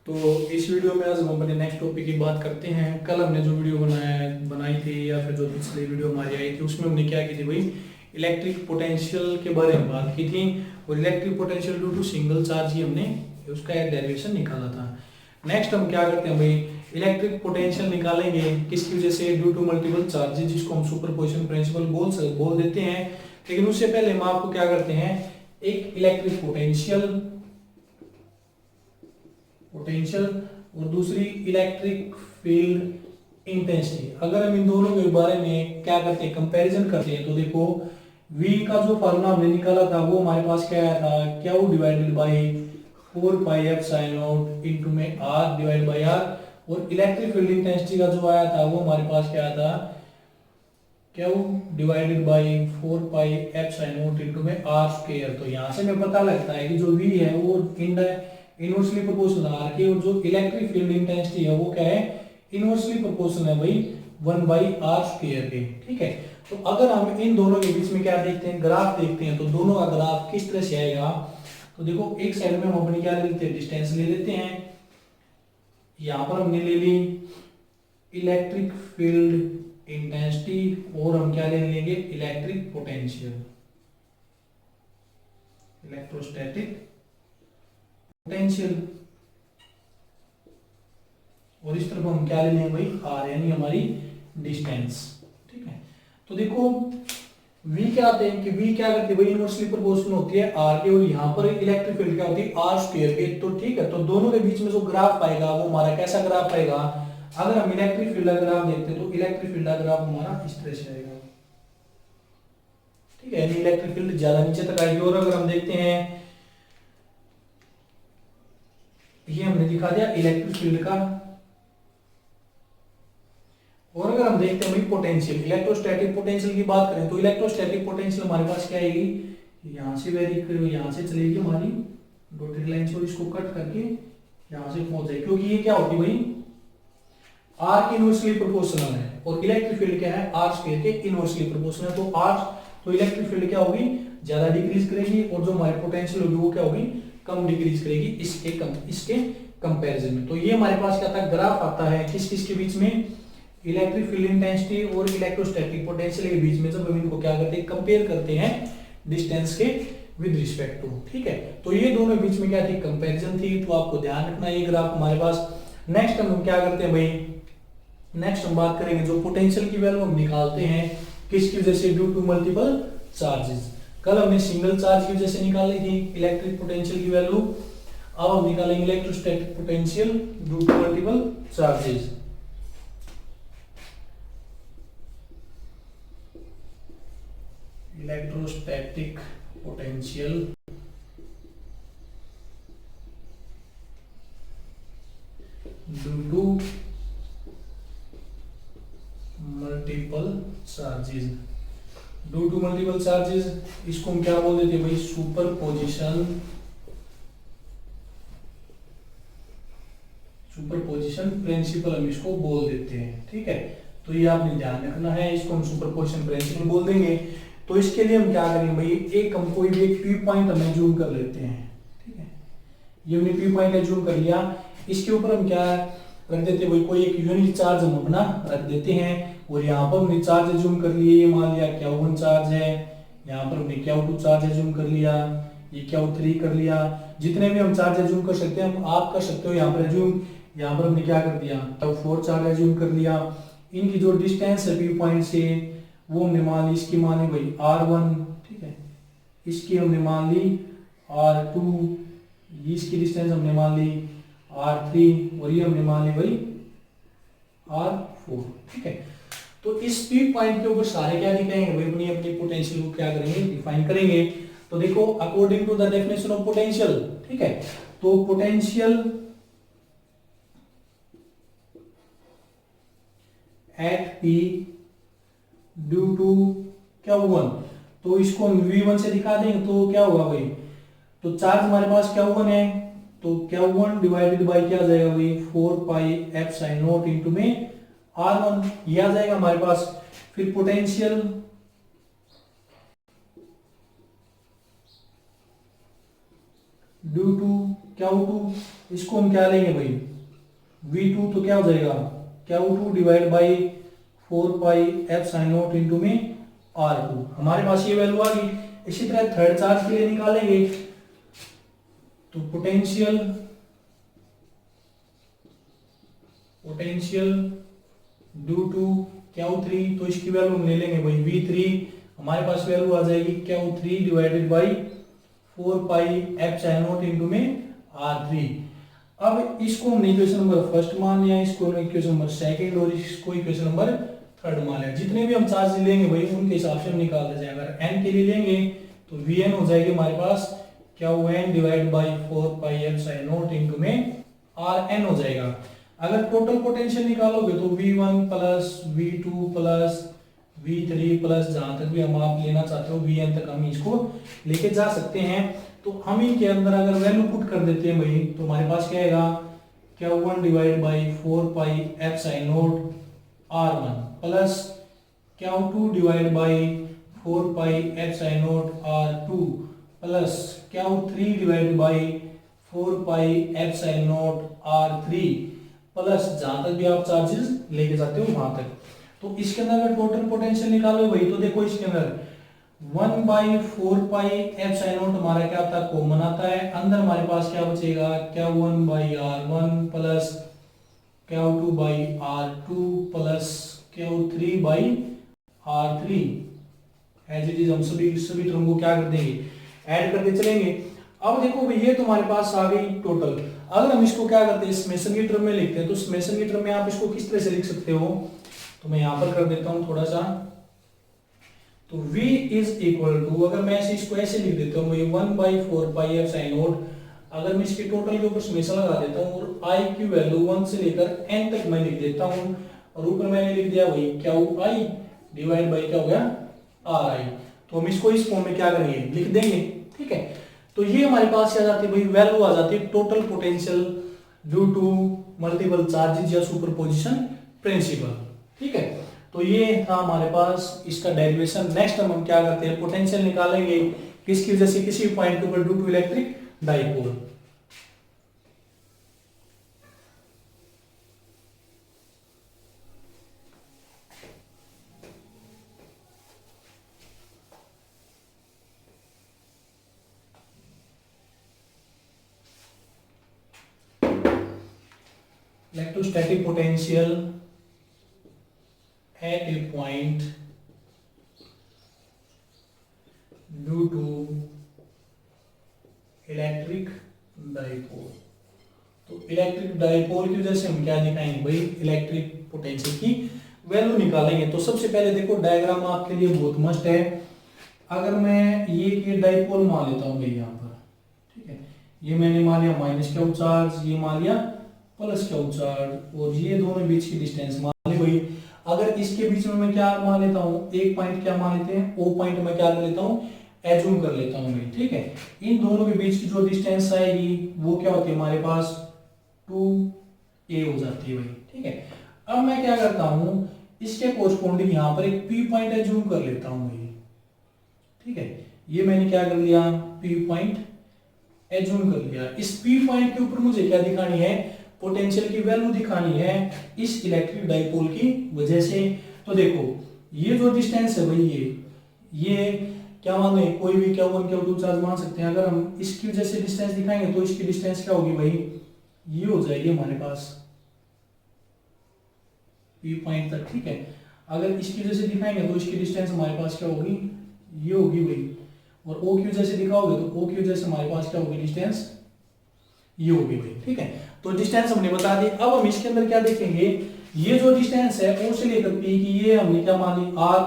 तो इस वीडियो में आज हम अपने नेक्स्ट टॉपिक की बात करते हैं। कल हमने जो वीडियो बनाई थी या फिर जो पिछली वीडियो हमारी आई थी उसमें हमने क्या की थी भाई, इलेक्ट्रिक पोटेंशियल के बारे में बात की थी। और electric potential due to single charge ही हमने उसका एक डेरिवेशन निकाला था। नेक्स्ट हम क्या करते हैं भाई, इलेक्ट्रिक पोटेंशियल निकालेंगे किसकी वजह से, ड्यू टू मल्टीपल चार्जेस, जिसको हम सुपरपोजिशन प्रिंसिपल बोल देते हैं। लेकिन उससे पहले हम आपको क्या करते हैं, एक इलेक्ट्रिक पोटेंशियल और दूसरी इलेक्ट्रिक फील्ड इंटेंसिटी, अगर हम इन दोनों के बारे में क्या करते हैं, कंपैरिजन करते हैं, तो देखो V का जो फॉर्मूला हमने निकाला था वो हमारे पास क्या आया था, Q divided by 4 pi epsilon not into में R डिवाइड बाई R। और इलेक्ट्रिक फील्ड इंटेंसिटी का जो आया था वो हमारे पास क्या आया था, Q divided by 4 pi epsilon not into में R स्क्वायर। तो यहाँ से हमें पता लगता है कि जो V है वो इनवर्सली प्रोपोर्शनल R के, और जो इलेक्ट्रिक फील्ड इंटेंसिटी है वो क्या है, इनवर्सली प्रोपोर्शनल है भाई 1 बाई R स्क्वायर के। ठीक है, तो अगर हम इन दोनों के बीच में क्या देखते हैं, ग्राफ देखते हैं, तो दोनों का ग्राफ किस तरह से आएगा। तो देखो एक साइड में हम अपनी क्या ले लेते हैं, डिस्टेंस ले लेते हैं। यहां पर हमने ले ली इलेक्ट्रिक फील्ड इंटेंसिटी और हम क्या ले लेंगे, इलेक्ट्रिक पोटेंशियल, इलेक्ट्रोस्टैटिक पोटेंशियल। और इस तरफ हम क्या ले लेंगे भाई, R यानी हमारी डिस्टेंस। ठीक है, तो देखो V क्या आते हैं कि V क्या करती है भाई, इनवर्सली प्रोपोर्शनल होती है R के, और यहाँ पर इलेक्ट्रिक फील्ड क्या होती है, R स्क्वायर के। तो ठीक है, तो दोनों के बीच में जो ग्राफ आएगा वो हमारा कैसा ग्राफ आएगा, अगर हम इलेक्ट्रिक फील्ड का ग्राफ देखते हैं तो इलेक्ट्रिक फील्ड का ग्राफ हमारा इस तरह से आएगा। ठीक है, यानी इलेक्ट्रिक फील्ड ज्यादा नीचे तक आएगी। और अगर हम देखते हैं, ये हमने दिखा दिया इलेक्ट्रिक फील्ड का। और अगर हम देखते हैं भाई पोटेंशियल, इलेक्ट्रोस्टैटिक पोटेंशियल की बात करें तो इलेक्ट्रोस्टैटिक पोटेंशियल हमारे पास क्या आएगी, यहां से वेरी यहां से चलेगी हमारी डॉटेड लाइन से, और इसको कट करके यहां से पहुंच जाएगी, क्योंकि ये क्या होती है भाई, R के इनवर्सली प्रोपोर्शनल है और इलेक्ट्रिक फील्ड क्या है, R स्क्वायर के इनवर्सली प्रोपोर्शनल है। तो R तो इलेक्ट्रिक फील्ड क्या होगी, ज्यादा डिक्रीज करेगी, और जो हमारी पोटेंशियल होगी वो क्या होगी, कम डिक्रीज करेगी इसके कंपैरिजन में। तो ये हमारे पास क्या था, ग्राफ आता है किस किस के बीच में, इलेक्ट्रिक फील्ड इंटेंसिटी और इलेक्ट्रोस्टैटिक पोटेंशियल के बीच में, जब हम इनको क्या करते हैं, कंपेयर करते हैं डिस्टेंस के विद रिस्पेक्ट टू। ठीक है, तो ये दोनों बीच में क्या थी, कंपैरिजन थी, तो आपको ध्यान रखना ये ग्राफ हमारे पास। नेक्स्ट हम क्या करते हैं भाई, नेक्स्ट हम बात करेंगे जो पोटेंशियल की वैल्यू हम निकालते हैं किसकी वजह से, ड्यू टू मल्टीपल चार्जेस। कल हमने सिंगल चार्ज की वजह से निकाली थी इलेक्ट्रिक पोटेंशियल की वैल्यू, अब हम निकालेंगे electrostatic potential due to multiple charges. Electrostatic potential due to multiple charges. Due to multiple charges, इसको हम क्या बोल देते हैं भाई, सुपरपोजिशन प्रिंसिपल हम इसको बोल देते हैं। ठीक है, तो ये आपने ध्यान रखना है, इसको हम सुपरपोजिशन प्रिंसिपल बोल देंगे। तो इसके लिए हम क्या करेंगे भाई, एक हम कोई भी एक पी पॉइंट हमें जूम कर लेते हैं। ठीक है, ये हमने पी पॉइंट जूम कर लिया, इसके ऊपर हम क्या रख देते हैं भाई, कोई एक यूनिट चार्ज हम अपना रख देते हैं। और यहाँ पर हमने चार्ज जूम कर लिए, ये मान लिया Q1 चार्ज है, यहाँ पर हमने Q2 चार्ज जूम कर लिया, ये Q3 कर लिया, जितने भी हम चार्ज जूम कर सकते हैं हम आप कर सकते हो यहाँ पर जूम। यहाँ पर हमने क्या कर दिया, Q4 चार्ज जूम कर लिया। इनकी जो डिस्टेंस है पी पॉइंट से वो हमने मान ली, इसकी मान ली भाई R1। ठीक है, इसकी हमने मान ली R2, इसकी डिस्टेंस हमने मान ली R3, और ये हमने मान ली भाई R4। ठीक है, तो इस पी पॉइंट के ऊपर सारे क्या दिखाएंगे भाई, अपनी अपनी पोटेंशियल को क्या करेंगे, डिफाइन करेंगे। तो देखो according to the definition of potential, ठीक है, तो potential at P due to Q1, तो इसको हम V1 से दिखा देंगे तो क्या होगा भाई, तो चार्ज हमारे पास Q1 है, तो Q1 डिवाइडेड बाई क्या आ जाएगा भाई, 4 पाई एप्सिलॉन नॉट इनटू में R1, ये आ जाएगा हमारे पास। फिर पोटेंशियल ड्यू टू Q2, इसको हम क्या लेंगे भाई, V2, तो क्या हो जाएगा Q2 divide by 4 pi F sine not into में R2। हमारे पास ये वैल्यू आ गई। इसी तरह थर्ड चार्ज के लिए निकालेंगे, तो पोटेंशियल ड्यू टू Q3, तो इसकी वैल्यू हम ले लेंगे भाई V3। हमारे पास वैल्यू आ जाएगी Q3 divided by 4 pi F sine not into में R3। अब इसको हमने इक्वेशन नंबर फर्स्ट मान लिया, इसको हमने इक्वेशन नंबर सेकंड और इसको इक्वेशन नंबर थर्ड मान लिया। जितने भी हम चार्ज लेंगे भाई उनके हिसाब से हम निकालते जाएंगे। अगर n के लिए लेंगे तो Vn हो जाएगी हमारे पास Qn divide by 4 pi F sine not into में Rn हो जाएगा। अगर टोटल पोटेंशियल निकालोगे तो V1 plus V2 plus V3 plus जहां तक भी हम आप लेना चाहते हो Vn तक हम इसको लेके जा सकते हैं। तो हम इनके अंदर अगर वैल्यू पुट कर देते हैं भाई, तो हमारे पास क्या आएगा Q1 divide by 4 pi F sine not R1 plus Q2 divide by 4 pi F sine not R2 plus Q3 divide by 4 pi F sine not R3 plus जहां तक भी आप चार्जेस लेके जाते हो वहां तक। तो इसके अंदर अगर टोटल पोटेंशियल निकालो भाई, तो देखो इसके अंदर 1 by 4 pi F sine not हमारा क्या आता है, कॉमन आता है। अंदर हमारे पास क्या बचेगा Q1 by R1 plus Q2 by R2 plus Q3 by R3। As it is हम सभी टर्म को क्या कर देंगे, ऐड करते चलेंगे। अब देखो भाई ये तुम्हारे पास आ गई टोटल। अगर हम इसको क्या करते हैं समेशन की टर्म में लिखते हैं, तो समेशन की टर्म में आप इसको किस तरह से लिख सकते हो, तो मैं यहां पर कर देता हूं थोड़ा सा। तो V इज इक्वल टू, अगर मैं इसको ऐसे लिख देता हूँ 1 by 4 pi F sine not, अगर मैं इसके टोटल के ऊपर समेशन लगा देता हूँ और I की वैल्यू 1 से लेकर n तक मैं लिख देता हूँ, और ऊपर मैंने लिख दिया वही QI डिवाइड बाई क्या हो गया RI। तो हम इसको इस फॉर्म में क्या करेंगे, लिख देंगे। ठीक है, तो ये हमारे पास क्या जाती है भाई, वैल्यू आ जाती है total potential due to multiple charges या सुपरपोजिशन प्रिंसिपल। ठीक है, तो ये था हमारे पास इसका डेरिवेशन। नेक्स्ट हम क्या करते हैं, पोटेंशियल निकालेंगे किसकी वजह से, किसी पॉइंट के ऊपर due to electric dipole. Electrostatic potential at a point due to electric dipole. तो इलेक्ट्रिक डाइपोल की वजह से हम क्या दिखाएंगे भाई, इलेक्ट्रिक पोटेंशियल की वैल्यू निकालेंगे। तो सबसे पहले देखो डायग्राम आपके लिए बहुत मस्ट है। अगर मैं ये डाइपोल मान लेता हूं भाई यहाँ पर, ठीक है, ये मैंने मान लिया माइनस क्यू चार्ज, ये मान लिया प्लस क्यू चार्ज, और ये दोनों बीच की डिस्टेंस मान ली भाई। अगर इसके बीच में मैं क्या मान लेता हूँ, एक पॉइंट क्या मान लेते हैं, ओ पॉइंट में क्या कर लेता हूँ, एज्यूम कर लेता हूँ भाई। ठीक है, इन दोनों के बीच की जो डिस्टेंस आएगी वो क्या होती है हमारे पास 2a हो जाती है भाई। ठीक है, अब मैं क्या करता हूँ, इसके कोरस्पोंडिंग यहाँ पर एक p पॉइंट एज्यूम कर लेता हूँ भाई। ठीक है, ये मैंने क्या कर लिया, p पॉइंट एज्यूम कर लिया। इस p पॉइंट के ऊपर मुझे क्या दिखानी है, पोटेंशियल की वैल्यू दिखानी है इस इलेक्ट्रिक डाइपोल की वजह से। तो देखो ये जो डिस्टेंस है भाई, ये क्या मान रहे हैं, कोई भी Q1 Q2 चार्ज मान सकते हैं। अगर हम इसकी वजह से डिस्टेंस दिखाएंगे तो इसकी डिस्टेंस क्या होगी भाई, ये हो जाएगी हमारे पास P पॉइंट तक। ठीक है, अगर इसकी वजह से दिखाएंगे तो इसकी डिस्टेंस हमारे पास क्या होगी, ये होगी भाई। और O की वजह से दिखाओगे तो O की वजह से हमारे पास क्या होगी, डिस्टेंस ये होगी भाई। ठीक है, तो डिस्टेंस हमने बता दी। अब हम इसके अंदर क्या देखेंगे, ये जो डिस्टेंस है O से लेकर P की, ये हमने क्या मान ली R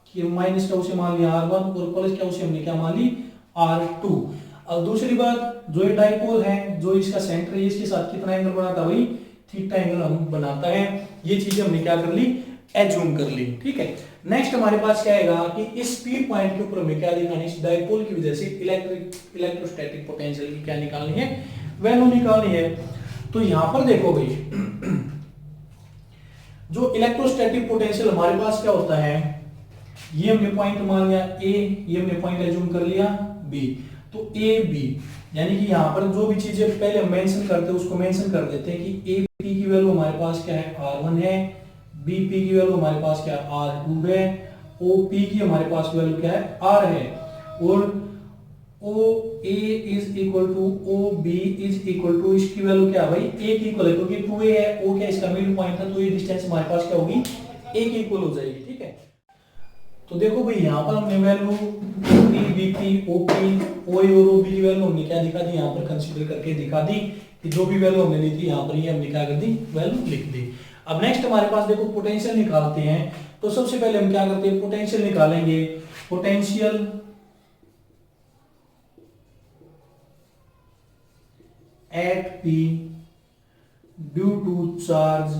की माइनस क्या उसे मान लिया R1, और प्लस क्या उसे हमने क्या मान ली R2। अब दूसरी बात, जो ये डाइपोल है, जो इसका सेंटर है, इसके साथ कितना एंगल बनाता है भाई, थीटा एंगल हम बनाता है। ये चीजें हमने क्या कर ली, एज्यूम कर ली। ठीक है, नेक्स्ट हमारे पास क्या आएगा कि इस P पॉइंट के ऊपर हमें क्या दिखानी, इस डाइपोल की वजह से इलेक्ट्रोस्टैटिक पोटेंशियल की क्या निकालनी है, वैल्यू निकालनी है। तो यहां पर देखो भाई, जो इलेक्ट्रोस्टैटिक पोटेंशियल हमारे पास क्या होता है, ये हमने पॉइंट मान लिया A, ये हमने पॉइंट एज्यूम कर लिया B। तो A B, यानी कि यहाँ पर जो भी चीजें पहले हम मेंशन करते हैं उसको मेंशन कर देते हैं कि ए पी की वैल्यू हमारे पास क्या है R1 है, बी पी की वैल्यू हमारे पास क्या है R2 है, ओ पी की हमारे पास वैल्यू क्या है R है, और O A is equal to O B is equal to इसकी वैल्यू क्या है भाई ए की इक्वल है, क्योंकि 2a है, ओ क्या इसका मिड पॉइंट है, तो ये डिस्टेंस हमारे पास क्या होगी ए की इक्वल हो जाएगी। ठीक है, तो देखो भाई यहाँ पर हमने वैल्यू बीपी ओपी ओ और ओ बी की वैल्यू हमने क्या दिखा दी, यहाँ पर कंसीडर करके दिखा दी कि जो भी वैल्यू हमने ली थी यहाँ पर ये हमने क्या कर दी वैल्यू लिख दी। अब नेक्स्ट हमारे पास देखो पोटेंशियल निकालते हैं, तो सबसे पहले हम क्या करते हैं पोटेंशियल निकालेंगे। Potential at P due to charge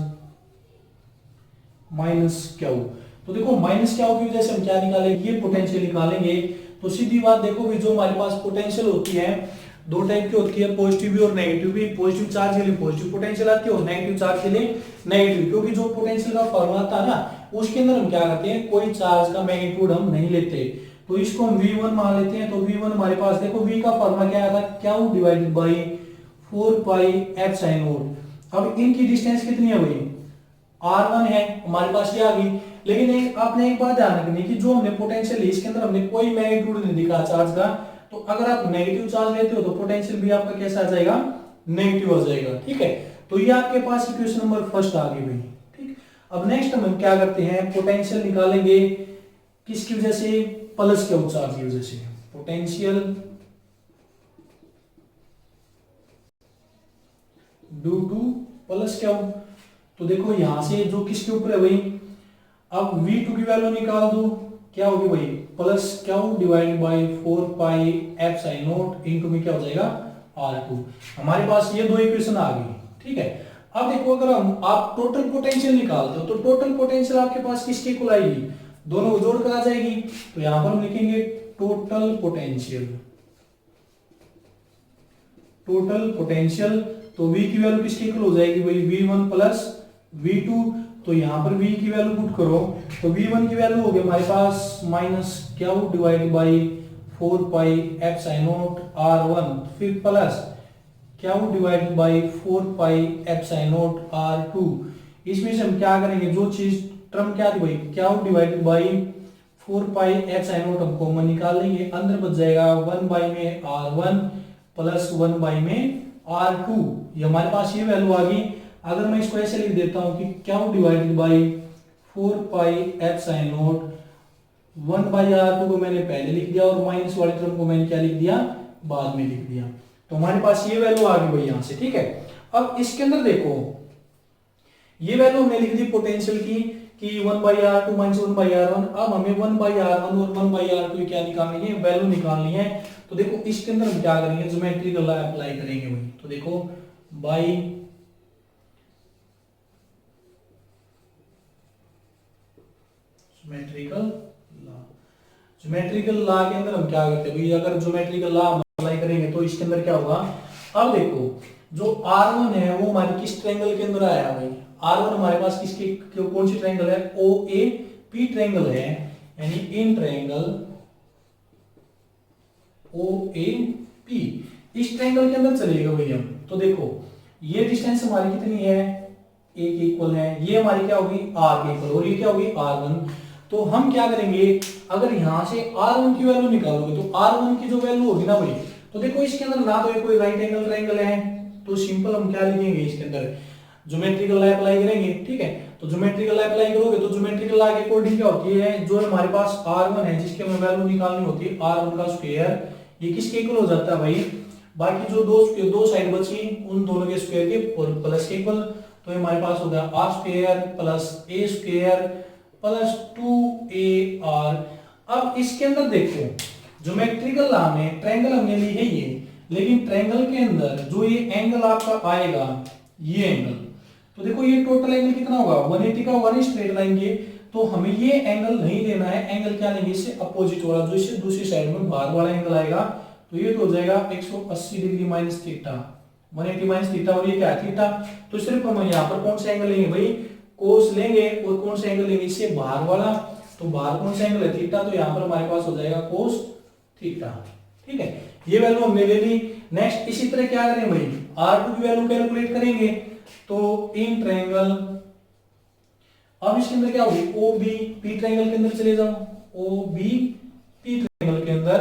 minus Q. तो देखो माइनस क्यू की वजह से हम क्या निकालेंगे, ये पोटेंशियल निकालेंगे। तो सीधी बात देखो भी जो हमारे पास पोटेंशियल होती है दो टाइप की होती है, पॉजिटिव भी और नेगेटिव भी। पॉजिटिव चार्ज के लिए पॉजिटिव पोटेंशियल आती है और नेगेटिव चार्ज के लिए नेगेटिव, क्योंकि जो पोटेंशियल का फॉर्मूला था ना उसके अंदर हम क्या करते हैं कोई चार्ज का मैग्नीट्यूड हम नहीं लेते, तो इसको हम V1 मान लेते हैं। तो V1 हमारे पास देखो V का फॉर्मूला क्या आया था Q divided by 4 pi epsilon not. अब इनकी डिस्टेंस कितनी है भाई R1 है हमारे पास ये आ गई, लेकिन आपने एक बात ध्यान रखनी कि जो हमने पोटेंशियल ली इसके अंदर हमने कोई मैग्नीट्यूड नहीं दिखा चार्ज का, तो अगर आप नेगेटिव चार्ज लेते हो तो पोटेंशियल भी आपका कैसा आ जाएगा नेगेटिव आ जाएगा। ठीक है, तो ये आपके पास इक्वेशन नंबर फर्स्ट आ गई भाई। ठीक, अब नेक्स्ट हम क्या करते हैं पोटेंशियल निकालेंगे किसकी वजह से, प्लस क्यू चार्ज की वजह से। Potential due two plus Q, तो देखो यहां से जो किसके ऊपर है भाई, अब V2 की वैल्यू निकाल दो, क्या होगी भाई plus q divided by 4 pi epsilon not into में क्या हो जाएगा R2। हमारे पास ये दो इक्वेशन आ गई। ठीक है, अब देखो अगर हम आप टोटल पोटेंशियल निकालते हो तो टोटल पोटेंशियल आपके पास किसके इक्वल आएगी, दोनों को जोड़ कर आ जाएगी। तो यहां पर हम लिखेंगे टोटल पोटेंशियल, टोटल पोटेंशियल। तो V की वैल्यू किसके इक्वल हो जाएगी भाई V1 प्लस V2। तो यहां पर V की वैल्यू पुट करो तो V1 की वैल्यू होगी हमारे पास minus q divided by 4 pi epsilon naught R1, फिर plus q divided by 4 pi epsilon naught R2। इसमें से हम क्या करेंगे जो चीज टर्म क्या थी भाई Q divided by 4 pi epsilon not हम कॉमन निकाल लेंगे, अंदर बच जाएगा 1 बाई में R1 प्लस 1 बाई में R2। ये हमारे पास ये वैल्यू आ गई। अगर मैं इसको ऐसे लिख देता हूं कि Q divided by 4 pi epsilon not 1 by R2 को मैंने पहले लिख दिया और माइनस वाले टर्म को मैंने क्या लिख दिया बाद में लिख दिया, तो हमारे पास ये वैल्यू आ गई भाई यहां से। ठीक है, अब इसके अंदर देखो ये वैल्यू हमने लिख दी पोटेंशियल की कि 1 by R2 minus 1 by R1। अब हमें 1 बाई R1 और 1 बाई R2 क्या निकालनी है वैल्यू निकालनी है। तो देखो इसके अंदर हम क्या करेंगे ज्योमेट्रिकल लॉ अप्लाई करेंगे भाई। तो देखो by geometrical law, geometrical law के अंदर हम क्या करते हैं भाई अगर ज्योमेट्रिकल लॉ अप्लाई करेंगे तो इसके अंदर क्या होगा। अब देखो जो R1 है वो हमारे किस ट्रायंगल के अंदर आया भाई, R1 हमारे पास किसकी कौन सी ट्रायंगल है OAP ट्रायंगल है, यानी इन ट्रायंगल OAP इस ट्रायंगल के अंदर चलेगा भाई हम। तो देखो ये डिस्टेंस हमारी कितनी है A के इक्वल है, ये हमारी क्या होगी R के इक्वल और ये क्या होगी R1। तो हम क्या करेंगे अगर यहां से R1 की वैल्यू निकालोगे तो R1 की जो वैल्यू होगी ना भाई, तो देखो इसके अंदर ना तो कोई राइट एंगल ट्रायंगल है, तो सिंपल हम क्या लिखेंगे इसके अंदर ज्योमेट्रिकल लॉ अप्लाई करेंगे। ठीक है, तो ज्योमेट्रिकल लॉ अप्लाई करोगे तो ज्योमेट्रिकल लॉ के अकॉर्डिंग क्या होती है जो हमारे पास R1 है जिसकी हमें वैल्यू निकालनी होती है R1 का स्क्वायर, ये किसके इक्वल हो जाता है भाई बाकी जो दो साइड बची उन दोनों के स्क्वायर के और प्लस के इक्वल। तो हमारे पास हो गया R square plus A square plus 2AR। अब इसके अंदर देखो ज्योमेट्रिकल लॉ में ट्रायंगल हमने ली है ये, लेकिन ट्रायंगल के अंदर जो ये एंगल आपका आएगा ये एंगल, तो देखो ये टोटल एंगल कितना होगा 180 का होगा स्ट्रेट लाइन के, तो हमें ये एंगल नहीं लेना है, एंगल क्या लेंगे इससे अपोजिट वाला जो इससे दूसरी साइड में बाहर वाला एंगल आएगा, तो ये तो हो जाएगा 180 degree minus theta 180 minus theta, और ये क्या है थीटा। तो सिर्फ हम यहाँ पर कौन सा एंगल लेंगे भाई कोस लेंगे, और कौन सा एंगल लेंगे इससे बाहर वाला, तो बाहर कौन सा एंगल है थीटा, तो यहाँ पर हमारे पास हो जाएगा कोस थीटा। ठीक है, ये वैल्यू हमने ले ली। नेक्स्ट इसी तरह क्या करें भाई, R2 की वैल्यू कैलकुलेट करेंगे तो इन ट्रायंगल, अब इसके अंदर क्या होगी, OB, P ट्रायंगल के अंदर चले जाओ, OB P ट्रायंगल के अंदर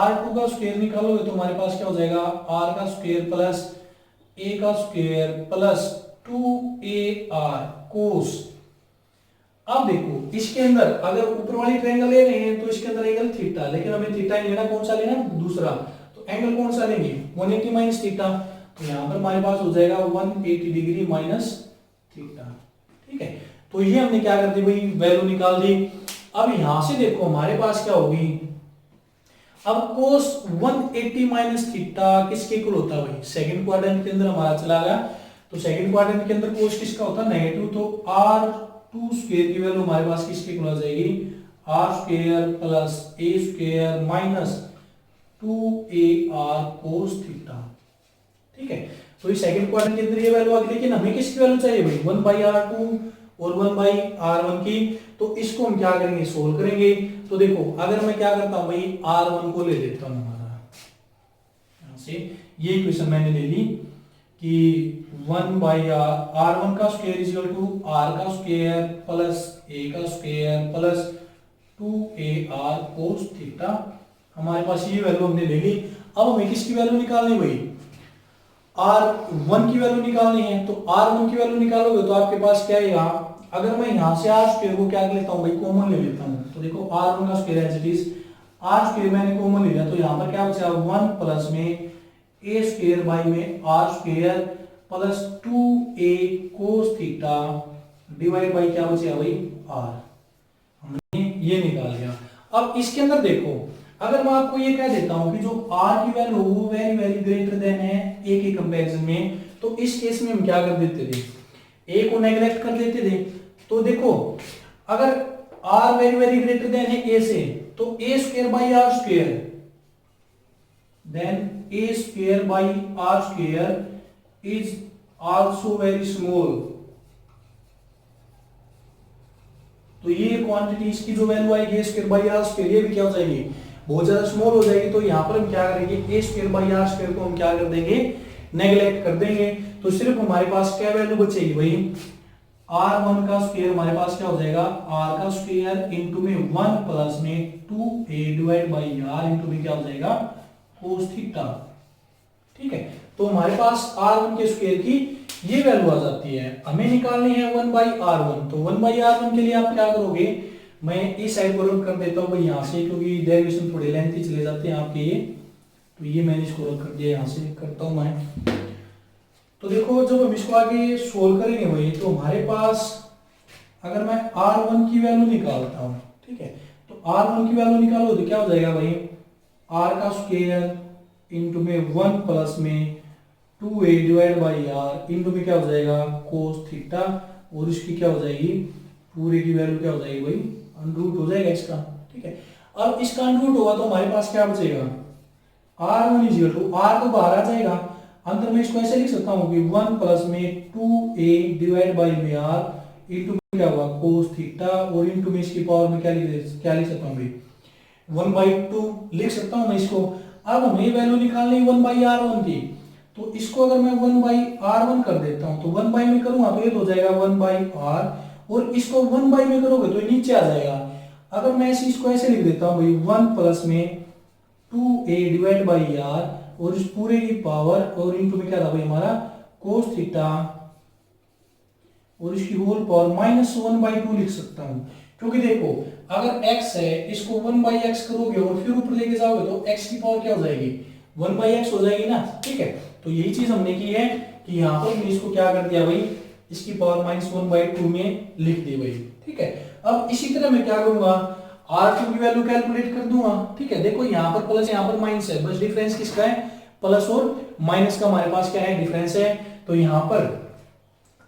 R2 का स्क्वायर निकालोगे तो हमारे पास क्या हो जाएगा, R का स्क्वायर प्लस A का स्क्वायर प्लस 2AR कोस। अब देखो इसके अंदर अगर ऊपर वाली ट्रायंगल ले रहे हैं तो इसके अंदर एंगल थीटा, लेकिन हमें थीटा लेना, कौन सा लेना, दूसरा, तो एंगल कौन सा लेंगे, 180 माइनस थीटा, तो यहां पर हमारे पास हो जाएगा 180 डिग्री माइनस थीटा। ठीक है, तो ये हमने क्या कर दी भाई, वैल्यू निकाल दी। अब यहां से देखो हमारे पास क्या होगी, अब cos 180 माइनस थीटा किसके इक्वल होता है भाई, सेकंड क्वाड्रेंट के अंदर हमारा चला गया, तो सेकंड क्वाड्रेंट के अंदर cos किसका होता है, नेगेटिव, तो R2 स्क्वायर की वैल्यू हमारे पास किसके इक्वल हो जाएगी, R square plus A square minus 2AR cos theta. ठीक है, तो ये सेकंड क्वाड्रेंट के अंदर ये वैल्यू आ गई, लेकिन हमें किसकी वैल्यू चाहिए भाई, 1/R2 और 1/R1 की, तो इसको हम क्या करेंगे, सोल्व करेंगे। तो देखो अगर मैं क्या करता हूं भाई, R1 को ले लेता हूं, हमारा यहां से ये इक्वेशन मैंने ले ली कि 1/R1 का square is equal to R का स्क्वायर प्लस A का square plus 2AR cos theta. हमारे पास ये वैल्यू हमने ले ली। अब हमें किसकी वैल्यू निकालनी भाई, R1 की वैल्यू निकालनी है, तो R1 की वैल्यू निकालोगे तो आपके पास क्या आएगा, अगर मैं यहां से R स्क्वायर को क्या कर लेता हूं भाई, कॉमन ले लेता हूं, तो देखो R1 का square as it is, R square मैंने कॉमन ले लिया, तो यहां पर क्या बचा, 1 प्लस में A स्क्वायर बाई में R square plus 2A cos theta divide by क्या बचा भाई, R। हमने ये निकाल लिया। अब इसके अंदर देखो, अगर मैं आपको ये कह देता हूं कि जो R की वैल्यू वो वेरी वेरी ग्रेटर देन है A के कंपैरिजन में, तो इस केस में हम क्या कर देते थे, A को नेग्लेक्ट कर देते थे। तो देखो अगर R very very greater than है A से, तो A square by R square than A square by R square is also very small. तो ये क्वांटिटी इसकी जो वैल्यू आएगी A square by R square, ये भी क्या हो जाएगी, बहुत ज्यादा स्मॉल हो जाएगी। तो यहां पर हम क्या करेंगे, A square by R square को हम क्या कर देंगे, नेग्लेक्ट कर देंगे। तो सिर्फ हमारे पास क्या वैल्यू बचेगी भाई, R1 का स्क्वायर हमारे पास क्या हो जाएगा, R का स्क्वायर इंटू में 1 प्लस में 2A divide by R into में क्या हो जाएगा, cos थीटा। ठीक है, तो हमारे पास R1 के स्क्वायर की ये वैल्यू आ जाती है। हमें निकालनी है 1/R1, तो 1/R1 के लिए आप क्या करोगे, मैं इस साइड को रब कर देता हूं भाई यहां से, क्योंकि डेरिवेशन थोड़े लेंथी चले जाते हैं आपके ये, तो ये मैंने इसको रब कर दिया, यहां से करता हूं मैं। तो देखो जब हम इसको आगे सोल्व करेंगे भाई, तो हमारे पास अगर मैं R1 की वैल्यू निकालता हूं, ठीक है, तो R1 की वैल्यू निकालो तो क्या हो जाएगा भाई, R का स्क्वायर इंटू में 1 प्लस में 2A divide by R into में क्या हो जाएगा, cos थीटा, और इसकी क्या हो जाएगी, पूरे की वैल्यू क्या हो जाएगी भाई, अंडरूट हो जाएगा इसका। ठीक है, अब इसका अंडरूट होगा तो हमारे पास क्या बचेगा, R1 is equal to, R तो बाहर आ जाएगा, अंदर में इसको ऐसे लिख सकता हूं कि 1 प्लस में 2A डिवाइड बाई में R इंटू में क्या होगा, cos थीटा, और इंटू में इसकी पावर में क्या लिख सकता हूं भाई, 1/2 लिख सकता हूं मैं इसको। अब हमें वैल्यू निकालनी 1/R1 की, तो इसको अगर मैं 1/R1 कर देता हूं, तो 1 बाई में करूंगा तो ये तो हो जाएगा 1/R, और इसको 1 बाई में करोगे तो ये नीचे आ जाएगा। अगर मैं इसको ऐसे लिख देता हूं भाई, 1 प्लस में 2A डिवाइड बाई R और इस पूरे की पावर, और इनटू में क्या था भाई हमारा, cos थीटा, और इसकी होल पावर -1/2 लिख सकता हूं। क्योंकि देखो अगर x है, इसको 1/x करोगे और फिर ऊपर लेके जाओगे तो x की पावर क्या हो जाएगी, 1/x हो जाएगी ना। ठीक है, तो यही चीज हमने की है कि यहाँ पर इसको क्या कर दिया भाई, इसकी पावर -1/2 में लिख दी भाई। ठीक है, अब इसी तरह मैं क्या करूंगा, R2 की वैल्यू कैलकुलेट कर दूंगा। ठीक है, देखो यहाँ पर प्लस यहाँ पर माइनस है, बस डिफरेंस किसका है, प्लस और माइनस का हमारे पास क्या है, डिफरेंस है। तो यहाँ पर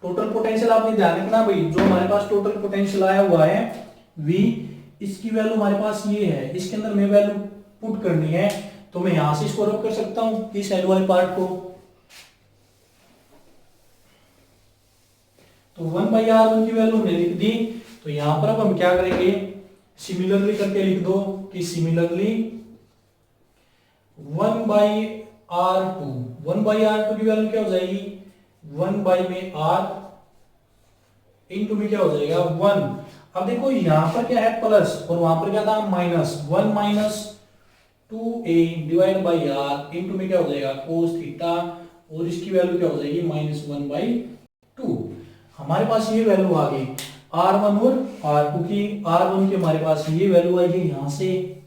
टोटल पोटेंशियल आपने ध्यान रखना भाई, जो हमारे पास टोटल पोटेंशियल आया हुआ है V, इसकी वैल्यू हमारे पास ये है, इसके अंदर मैं वैल्यू पुट करनी है, तो मैं यहां से इसको रब कर सकता हूं इस साइड वाले पार्ट को। तो 1/R1 की वैल्यू हमने लिख दी, तो यहां पर अब हम क्या करेंगे, सिमिलरली करके लिख दो कि सिमिलरली 1/R1 R2, 1/R2 की वैल्यू क्या हो जाएगी, 1 में R इंटू में क्या हो जाएगा 1। अब देखो यहां पर क्या है प्लस और वहां पर क्या था minus, 1 minus 2a divide by R into में क्या हो जाएगा कोस थीटा और इसकी वैल्यू क्या हो जाएगी -1/2। हमारे पास ये वैल्यू आ गई R1 और R2 की। R1 की हमारे पास ये वैल्यू आई है यहां से,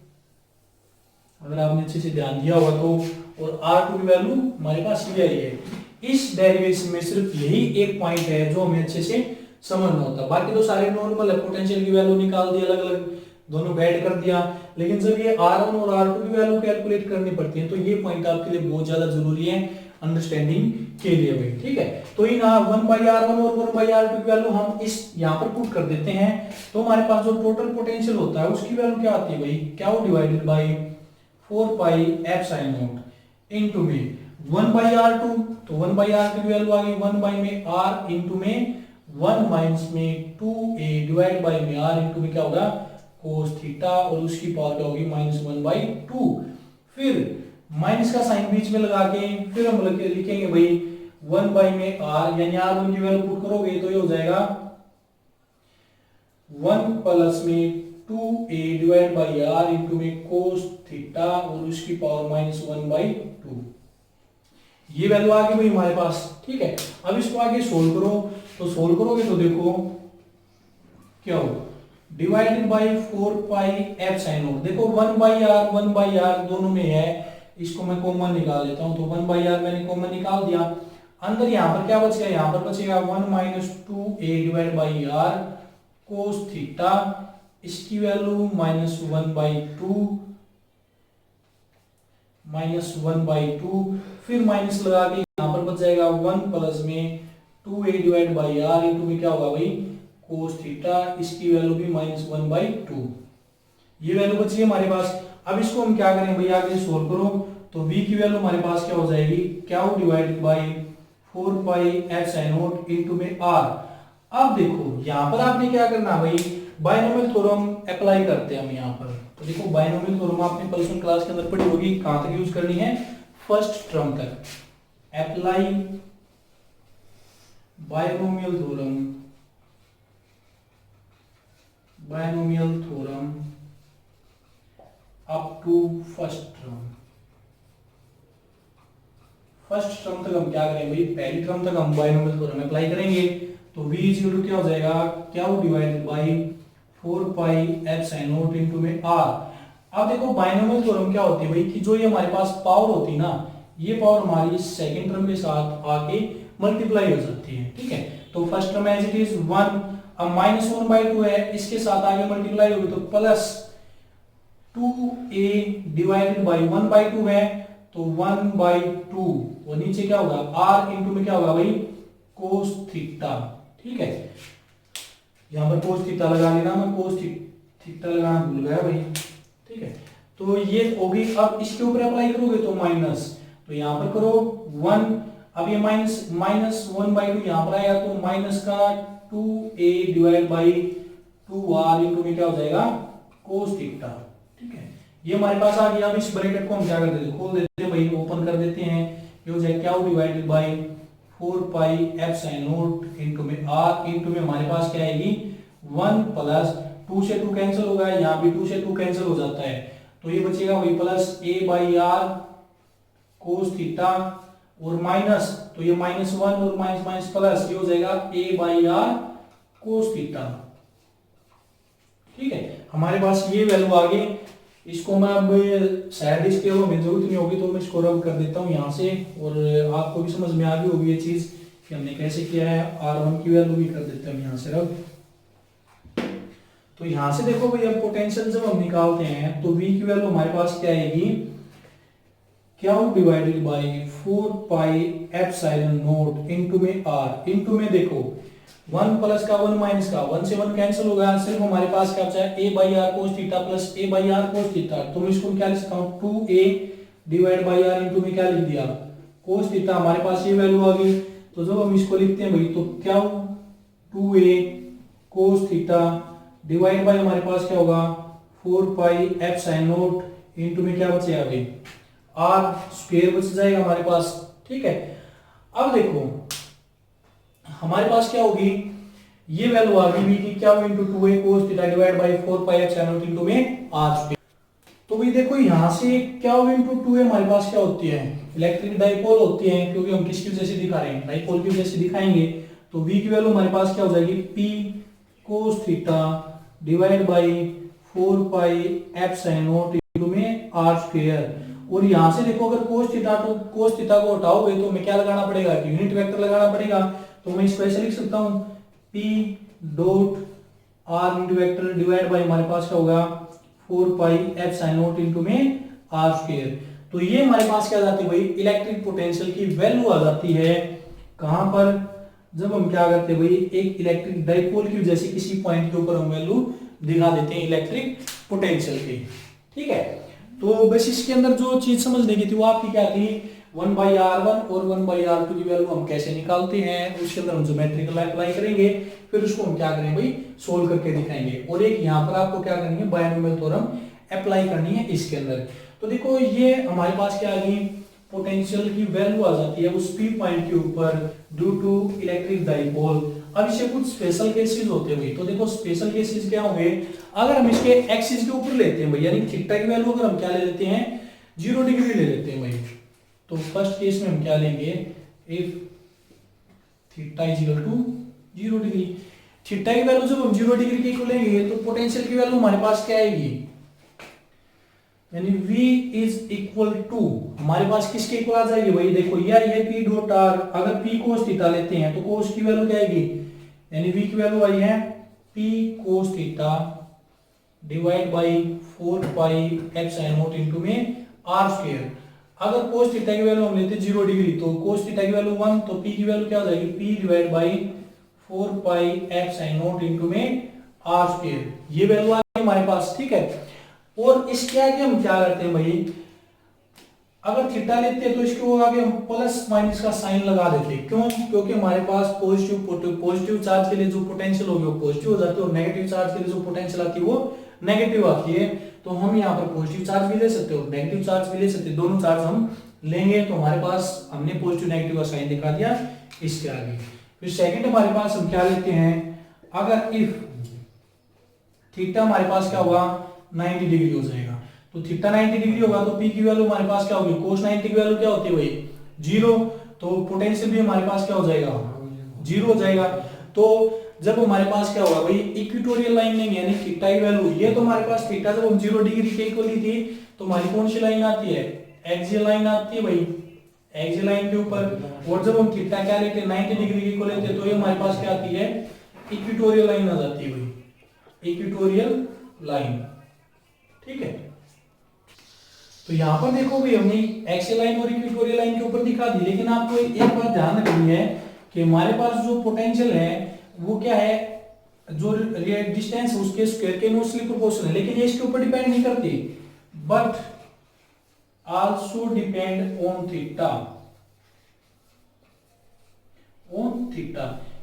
अगर आपने अच्छे से ध्यान दिया होगा तो, और R2 की वैल्यू हमारे पास ये आई है। इस डेरिवेशन में सिर्फ यही एक पॉइंट है जो हमें अच्छे से समझना होता है, बाकी तो सारे नॉर्मल है, पोटेंशियल की वैल्यू निकाल दी अलग अलग, दोनों को ऐड कर दिया। लेकिन जब ये R1 और R2 की वैल्यू कैलकुलेट करनी पड़ती है तो ये पॉइंट आपके लिए बहुत ज्यादा जरूरी है अंडरस्टैंडिंग के लिए भाई, ठीक है। तो इन 1/R1 और 1/R2 की वैल्यू हम इस यहाँ पर पुट कर देते हैं, तो हमारे पास जो टोटल पोटेंशियल होता है उसकी वैल्यू क्या आती है भाई, क्या वो divided by 4 epsilon not into में 1/R2, तो 1/R2 की वैल्यू आ गई 1 में R इंटू में 1 माइनस में 2a डिवाइड बाई में R इंटू में क्या होगा कोस थीटा और उसकी पावर क्या होगी -1/2। फिर माइनस का साइन बीच में लगा के फिर हम लिखेंगे भाई 1 में R, यानी R1 की वैल्यू पुट करोगे तो ये हो जाएगा 1 प्लस में 2a divide by R into में कोस थीटा और उसकी पावर -1/2। ये वैल्यू आ गई भाई हमारे पास, ठीक है। अब इसको आगे सोल्व करो, तो सोल्व करोगे तो देखो क्या हो डिवाइडेड बाई 4 एप्सिलॉन नॉट। देखो 1/R दोनों में है, इसको मैं कॉमन निकाल लेता हूं, तो 1/R मैंने कॉमन निकाल दिया। अंदर यहां पर क्या बचेगा, यहां पर बचेगा 1 minus 2a divide by R cos theta, इसकी वैल्यू -1/2 फिर माइनस लगा के यहां पर बच जाएगा 1 प्लस में 2a divide by R into में क्या होगा भाई कोस थीटा, इसकी वैल्यू भी -1/2। ये वैल्यू बची है हमारे पास। अब इसको हम क्या करें भैया आगे सोल्व करो, तो v की वैल्यू हमारे पास क्या हो जाएगी, क्या हो divided by 4 epsilon not into में R। अब देखो यहां पर आपने क्या करना भाई, बायनोमियल थ्योरम अप्लाई करते हैं हम यहां पर। तो देखो बायनोमियल थ्योरम आपने प्लस 1 क्लास के अंदर पढ़ी होगी, कहां तक यूज करनी है, फर्स्ट टर्म तक। Apply binomial theorem up to first term. First term तक हम क्या करेंगे भाई, पहली टर्म तक हम बायनोमियल थ्योरम अप्लाई करेंगे, तो v इक्वल टू क्या हो जाएगा, क्या हो divided by 4 epsilon not into में r। अब देखो बायनोमियल थ्योरम क्या होती है भाई, कि जो ये हमारे पास पावर होती है ना, ये पावर हमारी सेकंड टर्म के साथ आके मल्टीप्लाई हो जाती है, ठीक है। तो first term as it is 1, अब -1/2 है, इसके साथ आगे मल्टीप्लाई होगी तो प्लस 2a डिवाइडेड बाई 1/2 है, तो 1/2 और नीचे क्या होगा r इंटू में क्या होगा भाई कोस थीटा, ठीक है। यहां पर कोस थीटा लगा लेना, मैं कोस थीटा लगाना भूल गया भाई, ठीक है। तो ये होगी, अब इसके ऊपर अप्लाई करोगे तो माइनस, तो यहां पर करो 1, अब ये -1/2 यहां पर आएगा, तो माइनस का 2a divide by 2r into में क्या हो जाएगा कोस थीटा, ठीक है। ये हमारे पास आ गया। अब इस ब्रैकेट को हम क्या कर देते हैं, खोल देते हैं भाई, ओपन कर देते हैं, ये हो जाएगा क्या हो divided by 4 epsilon not into में r इंटू में हमारे पास क्या आएगी 1 प्लस 2 से 2 कैंसिल होगा, यहाँ भी 2 से 2 कैंसिल हो जाता है, तो ये बचेगा वही प्लस a/r कोस थीटा और माइनस, तो ये -1 और माइनस प्लस, ये हो जाएगा a/r कोस थीटा, ठीक है। हमारे पास ये वैल्यू आ गई। इसको मैं अब शायद इसके में जरूरत नहीं होगी, तो मैं इसको रब कर देता हूँ यहाँ से, और आपको भी समझ में आ गई होगी ये चीज कि हमने कैसे किया है। R1 की वैल्यू भी कर देते हैं यहाँ से रब। तो यहाँ से देखो भाई, अब पोटेंशियल जब हम निकालते हैं तो v की वैल्यू हमारे पास क्या आएगी, क्या हो divided by 4 epsilon not into में r इंटू में देखो 1 प्लस का 1 माइनस का 1 से 1 कैंसिल हो गया, सिर्फ हमारे पास क्या बचा है a/r cos theta plus a/r cos theta. तो मैं इसको क्या लिख सकता हूं 2a divide by r into में क्या लिख दिया cos थीटा। हमारे पास ये वैल्यू आ गई, तो जब हम इसको लिखते हैं भाई तो क्या हो 2a cos theta divide by हमारे पास क्या होगा 4 एप्सिलॉन नॉट इंटू में क्या बचेगा भाई आर स्क्वायर बच जाएगा हमारे पास। ठीक है, अब देखो हमारे पास क्या होगी, ये वैल्यू आ गई v की क्या हुई into 2a cos theta divide by 4 pi epsilon not into में r स्क्वायर। तो भाई देखो यहां से क्या हुई इनटू 2a हमारे पास क्या होती है, इलेक्ट्रिक डाइपोल होती है, क्योंकि हम किसकी वजह से दिखा रहे हैं, डाइपोल की वजह से दिखाएंगे। तो v की वैल्यू हमारे पास क्या हो जाएगी p cos theta divide by 4 pi epsilon not into में r स्क्वायर। और यहां से देखो अगर cos थीटा, तो cos थीटा को हटाओगे तो हमें क्या लगाना पड़ेगा, यूनिट वेक्टर लगाना पड़ेगा। तो मैं इसको ऐसे लिख सकता हूं p dot r unit vector divide by हमारे पास क्या होगा 4 पाई एप्सिलॉन नॉट इनटू में r स्क्वायर। तो ये हमारे पास क्या आ जाती है भाई, इलेक्ट्रिक पोटेंशियल की वैल्यू आ जाती है कहां पर, जब हम क्या करते हैं भाई, एक इलेक्ट्रिक डाइपोल की वजह से किसी पॉइंट के ऊपर हम वैल्यू दिखा देते हैं इलेक्ट्रिक पोटेंशियल की। ठीक है, तो बस इसके अंदर जो चीज समझने की थी वो आपकी क्या थी, 1/r1 और 1/r2 की वैल्यू हम कैसे निकालते हैं, उसके अंदर हम ज्योमेट्रिकल अप्लाई करेंगे, फिर उसको हम क्या करेंगे भाई, सोल्व करके दिखाएंगे। और एक यहाँ पर आपको क्या करनी है, बायनोमियल थ्योरम अप्लाई करनी है इसके अंदर। तो देखो ये हमारे पास क्या आ गई, पोटेंशियल की वैल्यू आ जाती है उस पी पॉइंट के ऊपर ड्यू टू इलेक्ट्रिक डाइपोल। अब इससे कुछ स्पेशल केसेस होते हैं भाई, तो देखो स्पेशल केसेस क्या होंगे, अगर हम इसके एक्सिस के ऊपर लेते हैं भाई, यानी थीटा की वैल्यू अगर हम क्या ले लेते हैं 0 डिग्री ले लेते हैं भाई, तो फर्स्ट केस में हम क्या लेंगे, if theta is equal to 0 degree, theta की वैल्यू जब हम 0 डिग्री के इक्वल लेंगे तो पोटेंशियल की वैल्यू हमारे पास क्या आएगी, यानी v इज इक्वल टू हमारे पास किसके इक्वल आ जाएगी भाई, देखो ये p डॉट r, अगर p cos थीटा लेते हैं तो cos की वैल्यू क्या आएगी, यानी v की वैल्यू आई है p cos theta divide by 4 pi epsilon not into में r स्क्वायर। अगर cos थीटा की वैल्यू हम लेते 0 डिग्री, तो cos थीटा की वैल्यू 1, तो p की वैल्यू क्या हो जाएगी, p divide by 4 pi epsilon not into में r स्क्वायर, ये वैल्यू आ गई हमारे पास। ठीक है, और इसके आगे हम क्या करते हैं भाई, अगर थीटा लेते हैं तो इसके आगे हम प्लस माइनस का साइन लगा देते हैं, क्यों, क्योंकि हमारे पास पॉजिटिव चार्ज के लिए जो पोटेंशियल होगी वो पॉजिटिव हो जाती है, और नेगेटिव चार्ज के लिए जो पोटेंशियल आती है वो नेगेटिव आती है। तो हम यहाँ पर पॉजिटिव चार्ज भी ले सकते हो, नेगेटिव चार्ज भी ले सकते हैं, दोनों चार्ज हम लेंगे। तो हमारे पास हमने पॉजिटिव नेगेटिव का साइन दिखा दिया इसके आगे। फिर सेकंड हमारे पास हम क्या लेते हैं, अगर इफ थीटा हमारे पास क्या होगा 90 डिग्री हो जाएगा, तो थीटा 90 डिग्री होगा तो p की वैल्यू हमारे पास क्या होगी, cos 90 की वैल्यू क्या होती है भाई 0, तो पोटेंशियल भी हमारे पास क्या हो जाएगा 0 हो जाएगा। तो जब हमारे पास क्या होगा भाई, इक्वेटोरियल लाइन लेंगे, यानी थीटा की वैल्यू, ये तो हमारे पास थीटा जब हम 0 डिग्री के इक्वल ली थी तो हमारी कौन सी लाइन आती है, एक्सियल लाइन आती है भाई, एक्सियल लाइन के ऊपर। और जब हम थीटा क्या लेते हैं 90 डिग्री के इक्वल लेते हैं तो ये हमारे पास क्या आती है, इक्वेटोरियल लाइन आ जाती है भाई, इक्वेटोरियल लाइन। ठीक है, तो यहां पर देखो भाई हमने एक्सियल लाइन और इक्वेटोरियल लाइन के ऊपर दिखा दी, लेकिन आपको एक बात ध्यान रखनी है कि हमारे पास जो पोटेंशियल है वो क्या है, जो डिस्टेंस उसके स्क्वायर के इनवर्सली प्रोपोर्शनल है, लेकिन ये इसके ऊपर डिपेंड नहीं करती, but also depend on theta,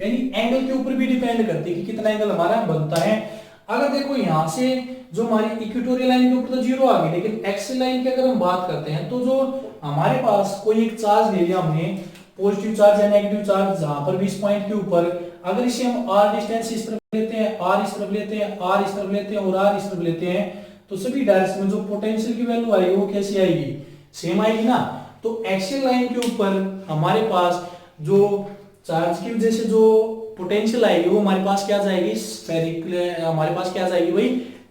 यानी एंगल के ऊपर भी डिपेंड करती है कि कितना एंगल हमारा बनता है। अगर देखो यहां से जो हमारी इक्वेटोरियल लाइन के ऊपर तो 0 आ गई, लेकिन एक्सियल लाइन की अगर हम बात करते हैं तो जो हमारे पास कोई एक चार्ज ले लिया हमने, पॉजिटिव चार्ज या नेगेटिव चार्ज, जहां पर भी इस पॉइंट के ऊपर अगर इसे हम r डिस्टेंस इस तरफ लेते हैं, r इस तरफ लेते हैं, r इस तरफ लेते हैं और r इस तरफ लेते हैं, तो सभी डायरेक्शन में जो पोटेंशियल की वैल्यू आएगी वो कैसी आएगी, सेम आएगी ना। तो एक्सियल लाइन के ऊपर हमारे पास जो चार्ज की वजह से जो पोटेंशियल आएगी वो हमारे पास क्या जाएगी, स्फेरिकल, हमारे पास क्या जाएगी भाई,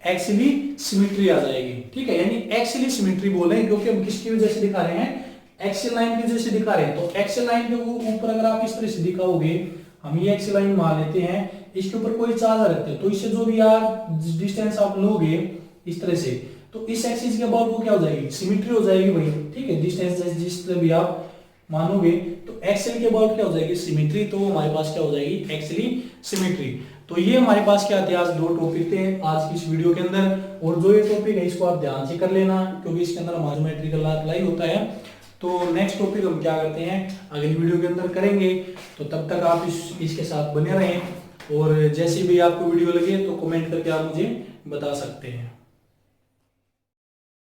एक्सियली सिमेट्री आ जाएगी। ठीक है, यानी एक्सियली सिमेट्री बोल रहे हैं क्योंकि हम किसकी वजह से दिखा रहे हैं, एक्सियल लाइन की वजह से दिखा रहे हैं। तो एक्सियल लाइन के ऊपर अगर आप इस तरह से दिखाओगे, हम ये एक्सियल लाइन मान लेते हैं, इसके ऊपर कोई चार्ज रखते हैं, तो इससे जो भी यार डिस्टेंस आप लोगे इस तरह से, तो इस एक्सिस के अबाउट वो क्या हो जाएगी, सिमेट्री हो जाएगी भाई। ठीक है, डिस्टेंस जिस तरह भी आप मानोगे तो एक्सियल के अबाउट क्या हो जाएगी, सिमेट्री, तो हमारे पास क्या हो जाएगी, एक्सियली सिमेट्री। तो ये हमारे पास क्या थे, आज 2 टॉपिक थे आज की इस वीडियो के अंदर, और जो ये टॉपिक है इसको आप ध्यान से कर लेना क्योंकि इसके अंदर हमारा ज्योमेट्रिकल अप्लाई होता है। तो नेक्स्ट टॉपिक हम क्या करते हैं अगली वीडियो के अंदर करेंगे, तो तब तक आप इसके साथ बने रहें, और जैसे भी आपको वीडियो लगे तो कमेंट करके आप मुझे बता सकते हैं।